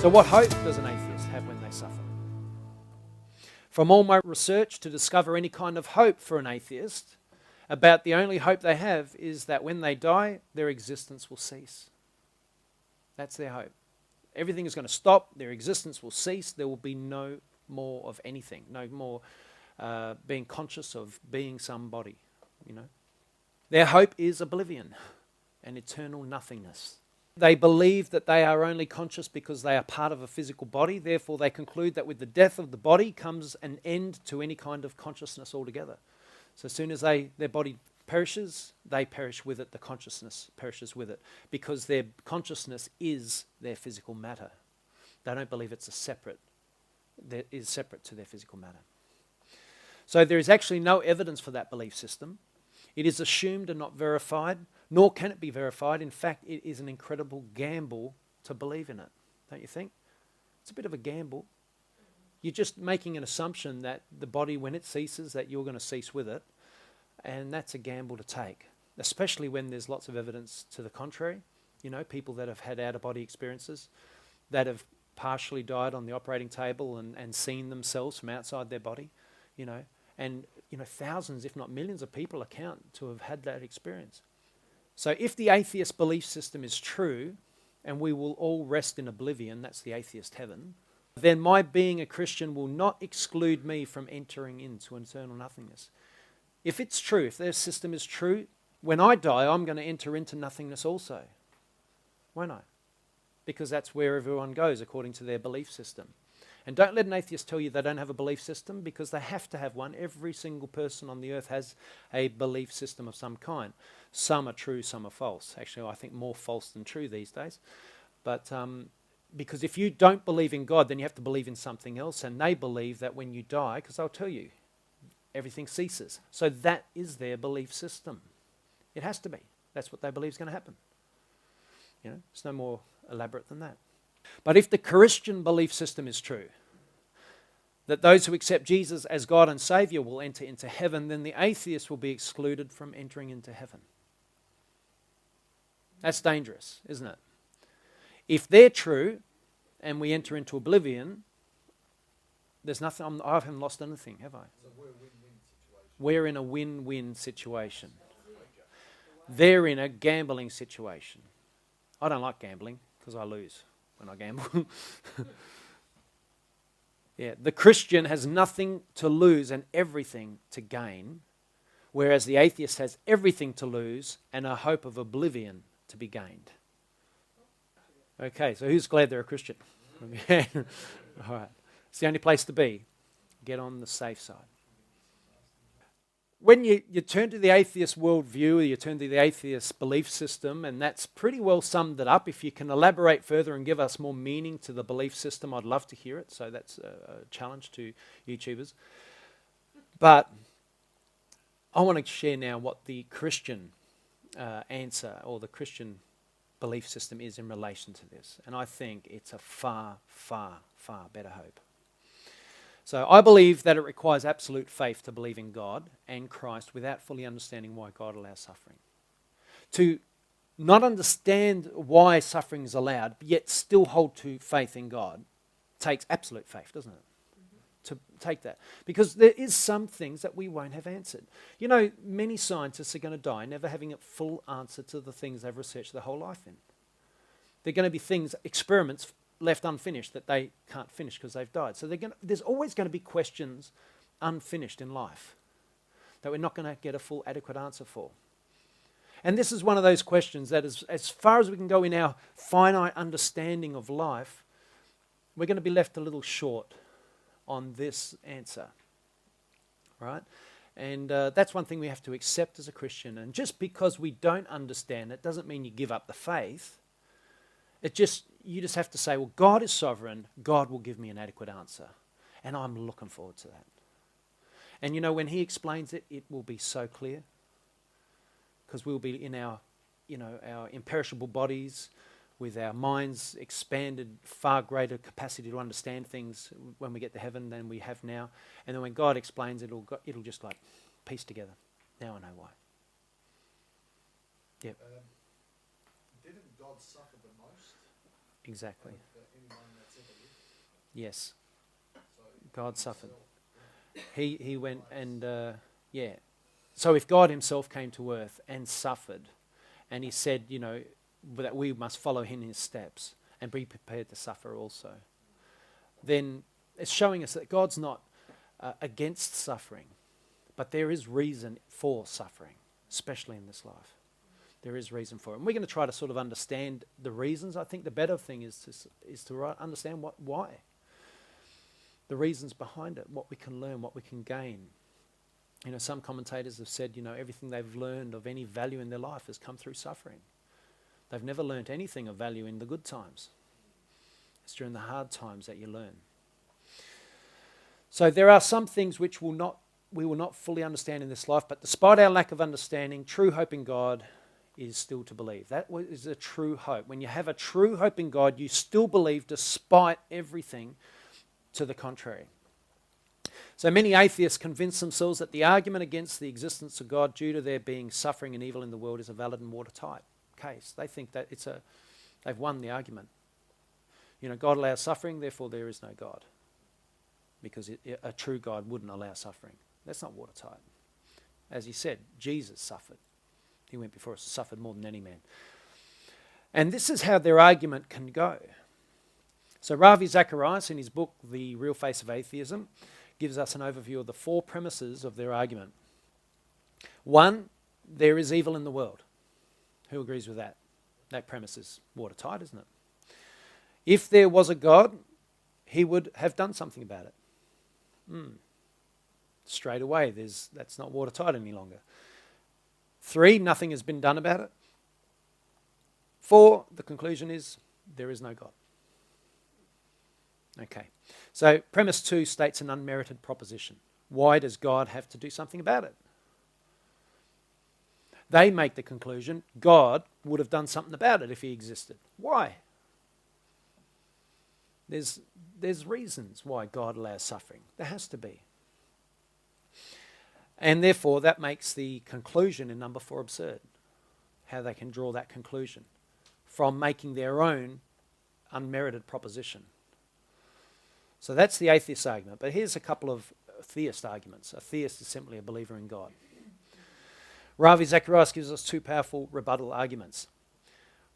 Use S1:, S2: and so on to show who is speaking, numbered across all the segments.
S1: So what hope does an atheist have when they suffer? From all my research to discover any kind of hope for an atheist, about the only hope they have is that when they die, their existence will cease. That's their hope. Everything is going to stop, their existence will cease, there will be no more of anything, no more being conscious of being somebody, you know. Their hope is oblivion and eternal nothingness. They believe that they are only conscious because they are part of a physical body, therefore they conclude that with the death of the body comes an end to any kind of consciousness altogether. So as soon as their body perishes, they perish with it, the consciousness perishes with it, because their consciousness is their physical matter. They don't believe it's separate to their physical matter. So there is actually no evidence for that belief system. It is assumed and not verified, nor can it be verified. In fact, it is an incredible gamble to believe in it, don't you think? It's a bit of a gamble. You're just making an assumption that the body, when it ceases, that you're going to cease with it, and that's a gamble to take, especially when there's lots of evidence to the contrary. You know, people that have had out-of-body experiences, that have partially died on the operating table and seen themselves from outside their body, you know, and thousands, if not millions of people account to have had that experience. So if the atheist belief system is true, and we will all rest in oblivion, that's the atheist heaven, then my being a Christian will not exclude me from entering into eternal nothingness. If it's true, if their system is true, when I die, I'm going to enter into nothingness also. Won't I? Because that's where everyone goes according to their belief system. And don't let an atheist tell you they don't have a belief system, because they have to have one. Every single person on the earth has a belief system of some kind. Some are true, some are false. Actually, I think more false than true these days. But because if you don't believe in God, then you have to believe in something else. And they believe that when you die, because they'll tell you, everything ceases. So that is their belief system. It has to be. That's what they believe is going to happen. You know, it's no more elaborate than that. But if the Christian belief system is true, that those who accept Jesus as God and Saviour will enter into heaven, then the atheist will be excluded from entering into heaven. That's dangerous, isn't it? If they're true and we enter into oblivion, there's nothing. I haven't lost anything, have I? We're in a win-win situation. They're in a gambling situation. I don't like gambling because I lose when I gamble. Yeah, the Christian has nothing to lose and everything to gain, whereas the atheist has everything to lose and a hope of oblivion to be gained. Okay, so who's glad they're a Christian? All right. It's the only place to be. Get on the safe side. When you turn to the atheist worldview, you turn to the atheist belief system, and that's pretty well summed it up. If you can elaborate further and give us more meaning to the belief system, I'd love to hear it. So that's a challenge to YouTubers. But I want to share now what the Christian answer or the Christian belief system is in relation to this. And I think it's a far, far, far better hope. So I believe that it requires absolute faith to believe in God and Christ without fully understanding why God allows suffering. To not understand why suffering is allowed, yet still hold to faith in God, takes absolute faith, doesn't it? To take that. Because there is some things that we won't have answered. You know, many scientists are going to die never having a full answer to the things they've researched their whole life in. There are going to be things, experiments left unfinished that they can't finish because they've died. So there's always going to be questions unfinished in life that we're not going to get a full adequate answer for. And this is one of those questions that is, as far as we can go in our finite understanding of life, we're going to be left a little short on this answer, right? And that's one thing we have to accept as a Christian. And just because we don't understand it doesn't mean you give up the faith. You just have to say, well, God is sovereign. God will give me an adequate answer. And I'm looking forward to that. And you know, when he explains it, it will be so clear. Because we'll be in our imperishable bodies with our minds expanded, far greater capacity to understand things when we get to heaven than we have now. And then when God explains it, it'll just like piece together. Now I know why. Yep.
S2: Didn't God suffer the most?
S1: Exactly. Yes. God suffered. He went and, yeah. So if God himself came to earth and suffered, and he said, that we must follow in his steps and be prepared to suffer also, then it's showing us that God's not against suffering, but there is reason for suffering, especially in this life. There is reason for it. And we're going to try to sort of understand the reasons. I think the better thing is to understand why. The reasons behind it, what we can learn, what we can gain. Some commentators have said, everything they've learned of any value in their life has come through suffering. They've never learnt anything of value in the good times. It's during the hard times that you learn. So there are some things which we will not fully understand in this life, but despite our lack of understanding, true hope in God is still to believe. That is a true hope. When you have a true hope in God, you still believe despite everything to the contrary. So many atheists convince themselves that the argument against the existence of God due to there being suffering and evil in the world is a valid and watertight case. They think that they've won the argument. God allows suffering, therefore there is no God. Because a true God wouldn't allow suffering. That's not watertight. As he said, Jesus suffered. He went before us, suffered more than any man. And this is how their argument can go. So Ravi Zacharias, in his book, The Real Face of Atheism, gives us an overview of the 4 premises of their argument. 1, there is evil in the world. Who agrees with that? That premise is watertight, isn't it? If there was a God, he would have done something about it. Straight away, that's not watertight any longer. 3, nothing has been done about it. 4, the conclusion is there is no God. Okay, so premise 2 states an unmerited proposition. Why does God have to do something about it? They make the conclusion God would have done something about it if he existed. Why? There's reasons why God allows suffering. There has to be. And therefore that makes the conclusion in number 4 absurd. How they can draw that conclusion from making their own unmerited proposition. So that's the atheist argument. But here's a couple of theist arguments. A theist is simply a believer in God. Ravi Zacharias gives us 2 powerful rebuttal arguments.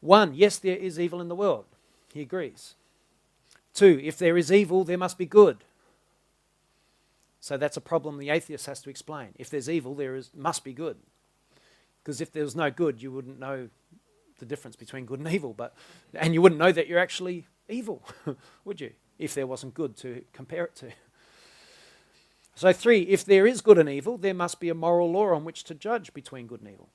S1: 1, yes, there is evil in the world. He agrees. 2, if there is evil, there must be good. So that's a problem the atheist has to explain. If there's evil, must be good. Because if there was no good, you wouldn't know the difference between good and evil. And you wouldn't know that you're actually evil, would you? If there wasn't good to compare it to. So 3, if there is good and evil, there must be a moral law on which to judge between good and evil.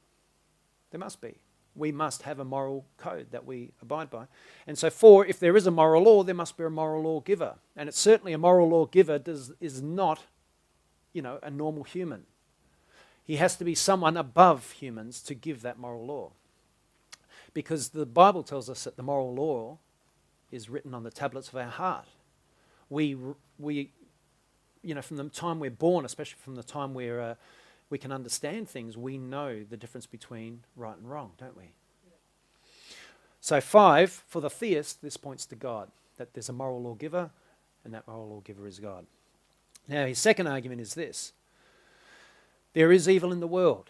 S1: There must be. We must have a moral code that we abide by. And so 4, if there is a moral law, there must be a moral lawgiver. And it's certainly a moral lawgiver is not, a normal human. He has to be someone above humans to give that moral law. Because the Bible tells us that the moral law is written on the tablets of our heart. We from the time we're born, especially from the time we can understand things, we know the difference between right and wrong, don't we? Yeah. So 5, for the theist, this points to God, that there's a moral lawgiver, and that moral lawgiver is God. Now, his second argument is this. There is evil in the world.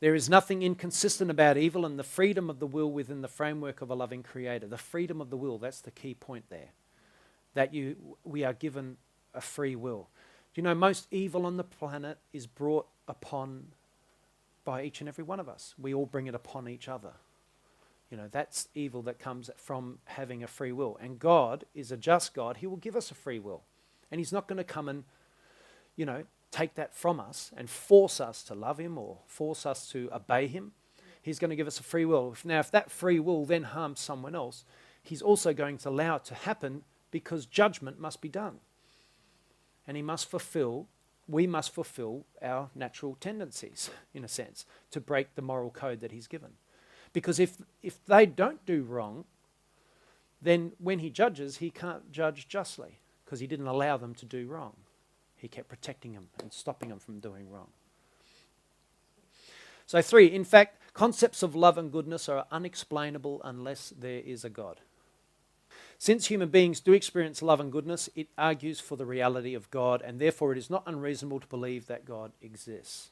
S1: There is nothing inconsistent about evil and the freedom of the will within the framework of a loving creator. The freedom of the will, that's the key point there. That we are given a free will. Do you know most evil on the planet is brought upon by each and every one of us. We all bring it upon each other. That's evil that comes from having a free will. And God is a just God. He will give us a free will. And he's not going to come and, take that from us and force us to love him or force us to obey him. He's going to give us a free will. Now, if that free will then harms someone else, he's also going to allow it to happen because judgment must be done. And we must fulfill our natural tendencies, in a sense, to break the moral code that he's given. Because if they don't do wrong, then when he judges, he can't judge justly because he didn't allow them to do wrong. He kept protecting them and stopping them from doing wrong. So 3, in fact, concepts of love and goodness are unexplainable unless there is a God. Since human beings do experience love and goodness, it argues for the reality of God, and therefore it is not unreasonable to believe that God exists.